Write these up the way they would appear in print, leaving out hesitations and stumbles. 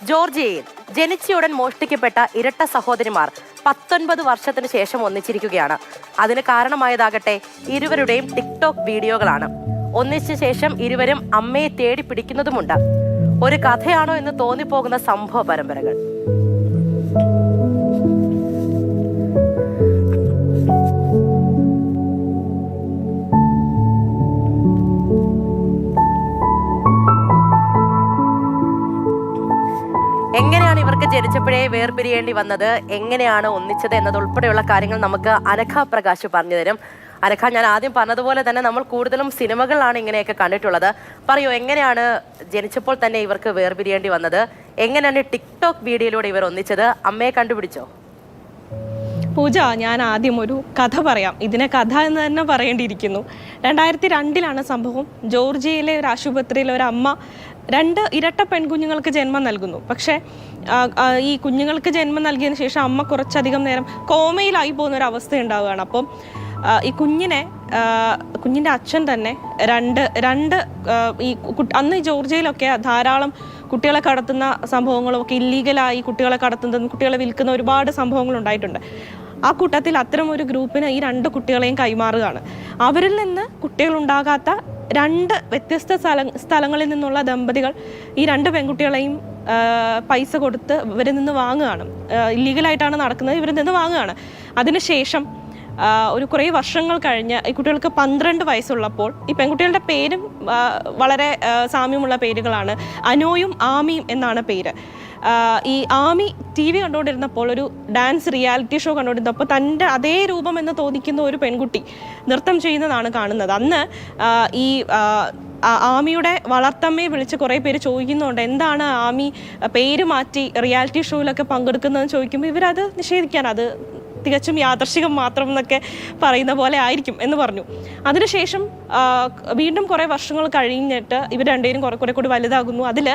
ജോർജിയയിൽ ജനിച്ചയുടൻ മോഷ്ടിക്കപ്പെട്ട ഇരട്ട സഹോദരിമാർ 19 വർഷത്തിന് ശേഷം ഒന്നിച്ചിരിക്കുകയാണ്. അതിന് കാരണമായതാകട്ടെ ഇരുവരുടെയും ടിക്ടോക്ക് വീഡിയോകളാണ്. ഒന്നിച്ച ശേഷം ഇരുവരും അമ്മയെ തേടി പിടിക്കുന്നതുമുണ്ട്. ഒരു കഥയാണോ എന്ന് തോന്നിപ്പോകുന്ന സംഭവ പരമ്പരകൾ. എങ്ങനെയാണ് ഇവർക്ക് ജനിച്ചപ്പോഴേ വേർപിരിയേണ്ടി വന്നത്, എങ്ങനെയാണ് ഒന്നിച്ചത് എന്നതുൾപ്പെടെയുള്ള കാര്യങ്ങൾ നമുക്ക് അനഘ പ്രകാശ് പറഞ്ഞു തരും. അനഘ, ഞാൻ ആദ്യം പറഞ്ഞതുപോലെ തന്നെ നമ്മൾ കൂടുതലും സിനിമകളിലാണ് ഇങ്ങനെയൊക്കെ കണ്ടിട്ടുള്ളത്. പറയൂ, എങ്ങനെയാണ് ജനിച്ചപ്പോൾ തന്നെ ഇവർക്ക് വേർപിരിയേണ്ടി വന്നത്? എങ്ങനെയാണ് ടിക്ടോക്ക് വീഡിയോയിലൂടെ ഇവർ ഒന്നിച്ചത്? അമ്മയെ കണ്ടുപിടിച്ചോ? പൂജ, ഞാൻ ആദ്യം ഒരു കഥ പറയാം. ഇതിനെ കഥ എന്ന് തന്നെ പറയേണ്ടിയിരിക്കുന്നു. 2002 സംഭവം. ജോർജിയയിലെ ഒരു ആശുപത്രിയിൽ ഒരു അമ്മ 2 ഇരട്ട പെൺകുഞ്ഞുങ്ങൾക്ക് ജന്മം നൽകുന്നു. പക്ഷേ ഈ കുഞ്ഞുങ്ങൾക്ക് ജന്മം നൽകിയതിന് ശേഷം അമ്മ കുറച്ചധികം നേരം കോമയിലായി പോകുന്ന ഒരു അവസ്ഥ ഉണ്ടാവുകയാണ്. അപ്പം ഈ കുഞ്ഞിൻ്റെ അച്ഛൻ തന്നെ അന്ന് ഈ ജോർജിയയിലൊക്കെ ധാരാളം കുട്ടികളെ കടത്തുന്ന സംഭവങ്ങളൊക്കെ, ഇല്ലീഗലായി കുട്ടികളെ കടത്തുന്നതും കുട്ടികളെ വിൽക്കുന്ന ഒരുപാട് സംഭവങ്ങൾ ഉണ്ടായിട്ടുണ്ട്. ആ കൂട്ടത്തിൽ അത്തരം ഒരു ഗ്രൂപ്പിന് ഈ 2 കുട്ടികളെയും കൈമാറുകയാണ്. അവരിൽ നിന്ന് കുട്ടികളുണ്ടാകാത്ത 2 വ്യത്യസ്ത സ്ഥലങ്ങളിൽ നിന്നുള്ള ദമ്പതികൾ ഈ 2 പെൺകുട്ടികളെയും പൈസ കൊടുത്ത് ഇവരിൽ നിന്ന് വാങ്ങുകയാണ്. ഇല്ലീഗലായിട്ടാണ് നടക്കുന്നത്, ഇവരിൽ നിന്ന് വാങ്ങുകയാണ്. അതിനുശേഷം ഒരു കുറേ വർഷങ്ങൾ കഴിഞ്ഞ് ഈ കുട്ടികൾക്ക് 12 വയസ്സുള്ളപ്പോൾ ഈ പെൺകുട്ടികളുടെ പേരും വളരെ സാമ്യമുള്ള പേരുകളാണ്. അനോയും ആമിയും എന്നാണ് പേര്. ഈ ആമി TV കണ്ടുകൊണ്ടിരുന്നപ്പോൾ, ഒരു ഡാൻസ് റിയാലിറ്റി ഷോ കണ്ടുകൊണ്ടിരുന്നപ്പോൾ തൻ്റെ അതേ രൂപം എന്ന് തോന്നിക്കുന്ന ഒരു പെൺകുട്ടി നൃത്തം ചെയ്യുന്നതാണ് കാണുന്നത്. അന്ന് ഈ ആമിയുടെ വളർത്തമ്മയെ വിളിച്ച് കുറേ പേര് ചോദിക്കുന്നുണ്ട്, എന്താണ് ആമി പേര് മാറ്റി റിയാലിറ്റി ഷോയിലൊക്കെ പങ്കെടുക്കുന്നതെന്ന് ചോദിക്കുമ്പോൾ ഇവരത് നിഷേധിക്കാൻ, അത് തികച്ചും യാദർശികം മാത്രം എന്നൊക്കെ പറയുന്ന പോലെ ആയിരിക്കും എന്ന് പറഞ്ഞു. അതിനുശേഷം വീണ്ടും കുറേ വർഷങ്ങൾ കഴിഞ്ഞിട്ട് ഇവർ രണ്ടുപേരും കുറെ കൂടി വലുതാകുന്നു. അതിൽ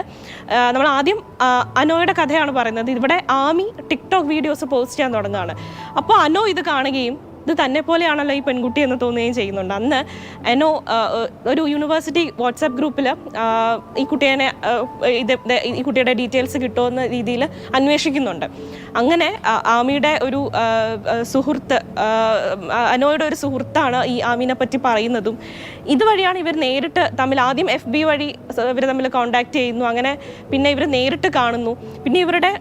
നമ്മൾ ആദ്യം അനോയുടെ കഥയാണ് പറയുന്നത്. ഇവിടെ ആമി ടിക്ടോക്ക് വീഡിയോസ് പോസ്റ്റ് ചെയ്യാൻ തുടങ്ങുകയാണ്. അപ്പോൾ അനോ ഇത് കാണുകയും ഇത് തന്നെ പോലെയാണല്ലോ ഈ പെൺകുട്ടി എന്ന് തോന്നുകയും ചെയ്യുന്നുണ്ട്. അന്ന് അനോ ഒരു യൂണിവേഴ്സിറ്റി വാട്സാപ്പ് ഗ്രൂപ്പിൽ ഈ കുട്ടിയുടെ ഡീറ്റെയിൽസ് കിട്ടുമെന്ന രീതിയിൽ അന്വേഷിക്കുന്നുണ്ട്. അങ്ങനെ ആമിയുടെ ഒരു സുഹൃത്ത്, അനോയുടെ ഒരു സുഹൃത്താണ് ഈ ആമിനെ പറ്റി പറയുന്നതും. ഇതുവഴിയാണ് ഇവർ നേരിട്ട് ആദ്യം FB വഴി ഇവർ തമ്മിൽ കോണ്ടാക്ട് ചെയ്യുന്നു. അങ്ങനെ പിന്നെ ഇവർ നേരിട്ട് കാണുന്നു. പിന്നെ ഇവരുടെ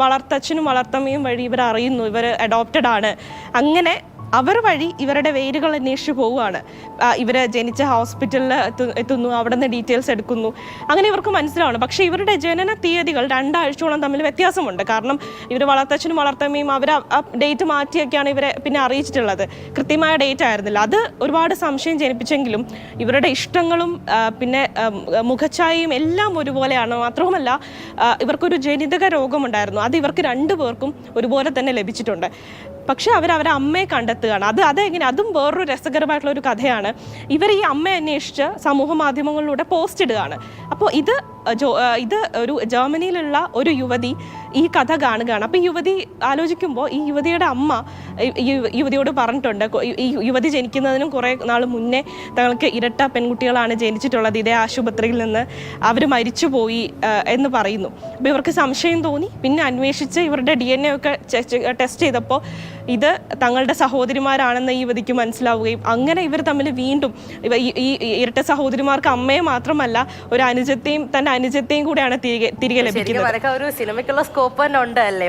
വളർത്തച്ഛനും വളർത്തമ്മയും വഴി ഇവർ അറിയുന്നു ഇവർ അഡോപ്റ്റഡ് ആണ്. അങ്ങനെ അവർ വഴി ഇവരുടെ വേരുകൾ അന്വേഷിച്ച് പോവുകയാണ്. ഇവർ ജനിച്ച ഹോസ്പിറ്റലിൽ എത്തുന്നു, അവിടെ നിന്ന് ഡീറ്റെയിൽസ് എടുക്കുന്നു. അങ്ങനെ ഇവർക്ക് മനസ്സിലാവണം. പക്ഷേ ഇവരുടെ ജനന തീയതികൾ 2 ആഴ്ചയോളം തമ്മിൽ വ്യത്യാസമുണ്ട്. കാരണം ഇവർ വളർത്തച്ഛനും വളർത്തമ്മയും അവർ ആ ഡേറ്റ് മാറ്റിയൊക്കെയാണ് ഇവരെ പിന്നെ അറിയിച്ചിട്ടുള്ളത്. കൃത്യമായ ഡേറ്റ് ആയിരുന്നില്ല. അത് ഒരുപാട് സംശയം ജനിപ്പിച്ചെങ്കിലും ഇവരുടെ ഇഷ്ടങ്ങളും പിന്നെ മുഖഛായയും എല്ലാം ഒരുപോലെയാണ്. മാത്രവുമല്ല ഇവർക്കൊരു ജനിതക രോഗമുണ്ടായിരുന്നു. അത് ഇവർക്ക് 2 പേർക്കും ഒരുപോലെ തന്നെ ലഭിച്ചിട്ടുണ്ട്. പക്ഷെ അവരുടെ അമ്മയെ കണ്ടെത്തുകയാണ്. അതെങ്ങനെ, അതും വേറൊരു രസകരമായിട്ടുള്ള ഒരു കഥയാണ്. ഇവർ ഈ അമ്മയെ അന്വേഷിച്ച് സമൂഹ മാധ്യമങ്ങളിലൂടെ പോസ്റ്റ് ഇടുകയാണ്. അപ്പോൾ ഇത് ഒരു ജർമ്മനിയിലുള്ള ഒരു യുവതി ഈ കഥ കാണുകയാണ്. അപ്പോൾ ഈ യുവതി ആലോചിക്കുമ്പോൾ ഈ യുവതിയുടെ അമ്മ ഈ യുവതിയോട് പറഞ്ഞിട്ടുണ്ട്, ഈ യുവതി ജനിക്കുന്നതിനും കുറേ നാൾ മുന്നേ തങ്ങൾക്ക് ഇരട്ട പെൺകുട്ടികളാണ് ജനിച്ചിട്ടുള്ളത് ഇതേ ആശുപത്രിയിൽ നിന്ന്, അവർ മരിച്ചുപോയി എന്ന് പറയുന്നു. അപ്പോൾ ഇവർക്ക് സംശയം തോന്നി. പിന്നെ അന്വേഷിച്ച് ഇവരുടെ DNA ഒക്കെ ടെസ്റ്റ് ചെയ്തപ്പോൾ ഇത് തങ്ങളുടെ സഹോദരിമാരാണെന്ന് ഈ യുവതിക്ക് മനസ്സിലാവുകയും അങ്ങനെ ഇവർ തമ്മിൽ വീണ്ടും ഈ ഇരട്ട സഹോദരിമാർക്ക് അമ്മയെ മാത്രമല്ല ഒരു അനുജത്തെയും കൂടെയാണ് തിരികെ ലഭിക്കുന്നത്. ഒരു സിനിമയ്ക്കുള്ള സ്കോപ്പ് തന്നെ ഉണ്ട് അല്ലേ?